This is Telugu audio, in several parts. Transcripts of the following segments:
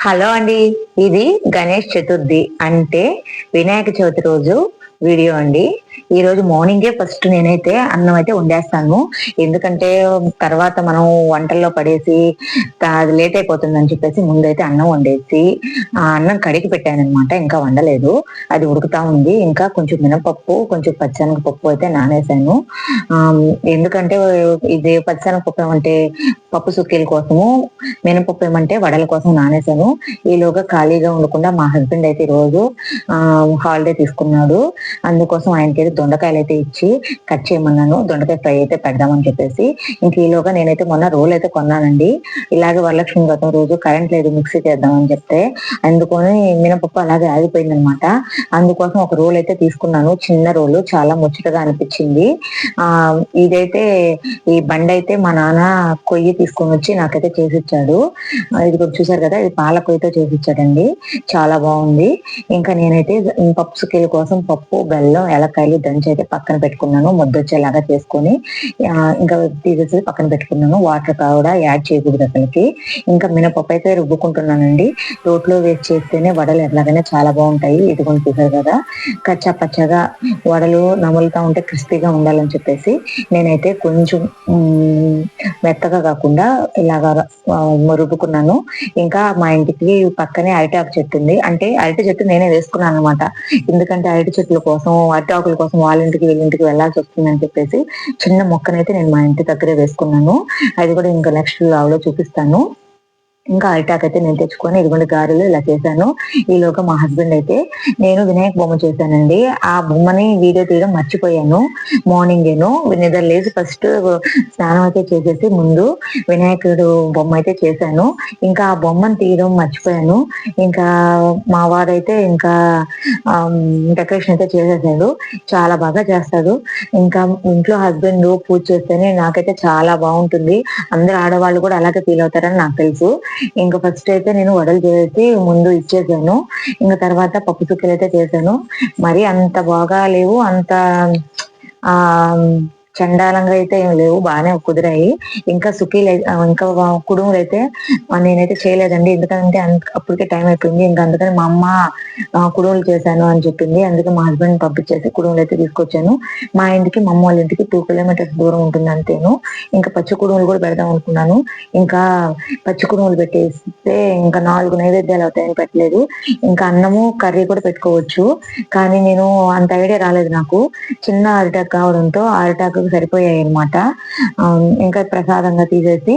హలో అండి. ఇది గణేష్ చతుర్థి అంటే వినాయక చవితి రోజు వీడియో అండి. ఈ రోజు మార్నింగే ఫస్ట్ నేనైతే అన్నం అయితే వండేస్తాను. ఎందుకంటే తర్వాత మనం వంటల్లో పడేసి అది లేట్ అయిపోతుందని చెప్పేసి ముందైతే అన్నం వండేసి ఆ అన్నం కడిగి పెట్టాను అనమాట. ఇంకా వండలేదు, అది ఉడుకుతా ఉంది. ఇంకా కొంచెం మినపప్పు, కొంచెం పచ్చెనగపప్పు అయితే నానేసాను. ఆ ఎందుకంటే ఇది పచ్చెనగపప్పు ఏమంటే పప్పు సుక్కీల కోసము, మినపప్పు ఏమంటే వడల కోసం నానేసాను. ఈలోగా ఖాళీగా ఉండకుండా మా హస్బెండ్ అయితే ఈ రోజు హాలిడే తీసుకున్నాడు. అందుకోసం ఆయనకి దొండకాయలు అయితే ఇచ్చి కట్ చేయమన్నాను. దొండకాయ ఫ్రై అయితే పెడదామని చెప్పేసి ఇంక ఈలోగా నేనైతే మొన్న రోల్ అయితే కొన్నానండి. ఇలాగే వరలక్ష్మి వ్రతం రోజు కరెంట్ లేదు, మిక్సీ చేద్దామని చెప్తే అందుకొని మినపప్పు అలాగే ఆగిపోయింది అనమాట. అందుకోసం ఒక రోల్ అయితే తీసుకున్నాను, చిన్న రోలు, చాలా ముచ్చటగా అనిపించింది. ఆ ఇదైతే ఈ బండి అయితే మా నాన్న కొయ్యి తీసుకొని వచ్చి నాకైతే చేసిచ్చాడు. ఇది కూడా చూసారు కదా, ఇది పాల కొయ్యతో చేసిచ్చాడండి, చాలా బాగుంది. ఇంకా నేనైతే పప్పు సుక్కీల కోసం పప్పు, బెల్లం, ఏలక్కాయలు దంచి అయితే పక్కన పెట్టుకున్నాను, ముద్దొచ్చేలాగా చేసుకొని. ఇంకా తీసేసి పక్కన పెట్టుకున్నాను. వాటర్ కూడా యాడ్ చేయకూడదు అసలుకి. ఇంకా మినపప్పు అయితే రుబ్బుకుంటున్నానండి. రోట్లో వేసి చేస్తేనే వడలు ఎలాగైనా చాలా బాగుంటాయి. ఇది కూడా చూసారు కదా, కచ్చా పచ్చగా వడలు నములుతా ఉంటే క్రిస్పీగా ఉండాలని చెప్పేసి నేనైతే కొంచెం మెత్తగా కాకుండా ఇలాగా రుబ్బుకున్నాను. ఇంకా మా ఇంటికి పక్కనే అరటాకు చెట్టు ఉంది. అంటే అరటి చెట్టు నేనే వేసుకున్నాను అనమాట. ఎందుకంటే అరటి చెట్ల కోసం, అరటి ఆకుల కోసం వాళ్ళ ఇంటికి వీళ్ళ ఇంటికి వెళ్లాల్సి వస్తుందని చెప్పేసి చిన్న మొక్కనైతే నేను మా ఇంటి దగ్గరే వేసుకున్నాను. అది కూడా ఇంకా నెక్స్ట్ లావ్ లో చూపిస్తాను. ఇంకా అరిటాకు అయితే నేను తెచ్చుకొని ఇదిగోండి గారెలు ఇలా చేశాను. ఈలోగా మా హస్బెండ్ అయితే, నేను వినాయక బొమ్మ చేశానండి. ఆ బొమ్మని వీడియో తీయడం మర్చిపోయాను. మార్నింగేను నిద్ర లేచి ఫస్ట్ స్నానం అయితే చేసేసి ముందు వినాయకుడు బొమ్మ అయితే చేశాను. ఇంకా ఆ బొమ్మను తీయడం మర్చిపోయాను. ఇంకా మా వాడైతే ఇంకా డెకరేషన్ అయితే చేసేసాడు, చాలా బాగా చేస్తాడు. ఇంకా ఇంట్లో హస్బెండ్ పూజ చేస్తేనే నాకైతే చాలా బాగుంటుంది. అందరు ఆడవాళ్ళు కూడా అలాగే ఫీల్ అవుతారని నాకు తెలుసు. ఇంకా ఫస్ట్ అయితే నేను వడలు చేసి ముందు ఇచ్చేసాను. ఇంకా తర్వాత పప్పు సుక్కలు అయితే చేశాను. మరి అంత బాగా లేవు, అంత ఆ చండాలంగా అయితే ఏం లేవు, బాగానే కుదిరాయి. ఇంకా సుఖీలు ఇంకా కుడుములు అయితే నేనైతే చేయలేదండి, ఎందుకంటే అప్పటికే టైం అయిపోయింది. ఇంకా అందుకని మా అమ్మ కుడుములు చేశాను అని చెప్పింది. అందుకే మా హస్బెండ్ పంపించేసి కుడుములు అయితే తీసుకొచ్చాను. మా ఇంటికి మా అమ్మ వాళ్ళ ఇంటికి 2 కిలోమీటర్స్ దూరం ఉంటుంది అంతేను. ఇంకా పచ్చి కుడుములు కూడా పెడదాం అనుకున్నాను. ఇంకా పచ్చి కుడుములు పెట్టేస్తే ఇంకా 4 నైవేద్యాలు అవుతాయని పెట్టలేదు. ఇంకా అన్నము కర్రీ కూడా పెట్టుకోవచ్చు, కానీ నేను అంత ఐడియా రాలేదు నాకు. చిన్న అరిటాకు కావడంతో అరిటాకు సరిపోయాయి అనమాట. ఇంకా ప్రసాదంగా తీసేసి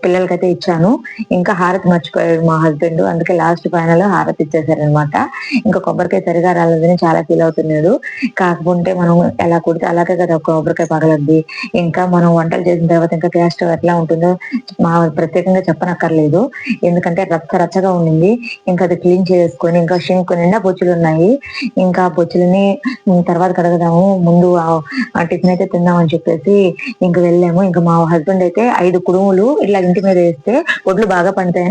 పిల్లలకైతే ఇచ్చాను. ఇంకా హారతి మర్చిపోయాడు మా హస్బెండ్, అందుకే లాస్ట్ ఫైనల్ హారతి ఇచ్చేసారనమాట. ఇంకా కొబ్బరికాయ సరిగా రాలేదని చాలా ఫీల్ అవుతున్నాడు. కాకపోతే మనం ఎలా కుడితే అలాగే కదా కొబ్బరికాయ పగలద్ది. ఇంకా మనం వంటలు చేసిన తర్వాత ఇంకా గ్యాస్ స్టవ్ ఎట్లా ఉంటుందో మా ప్రత్యేకంగా చెప్పనక్కర్లేదు, ఎందుకంటే రచ్చ రచ్చగా ఉండింది. ఇంకా అది క్లీన్ చేసుకొని ఇంకా షింక్ నిండా బొచ్చులు ఉన్నాయి. ఇంకా బొచ్చులని తర్వాత కడగదాము, ముందు టిఫిన్ అయితే తిందామని చెప్పేసి ఇంకా వెళ్ళాము. ఇంకా మా హస్బెండ్ అయితే 5 కుడుములు ఇట్లా ఇంటి మీద వేస్తే ఒడ్లు బాగా పండుతాయని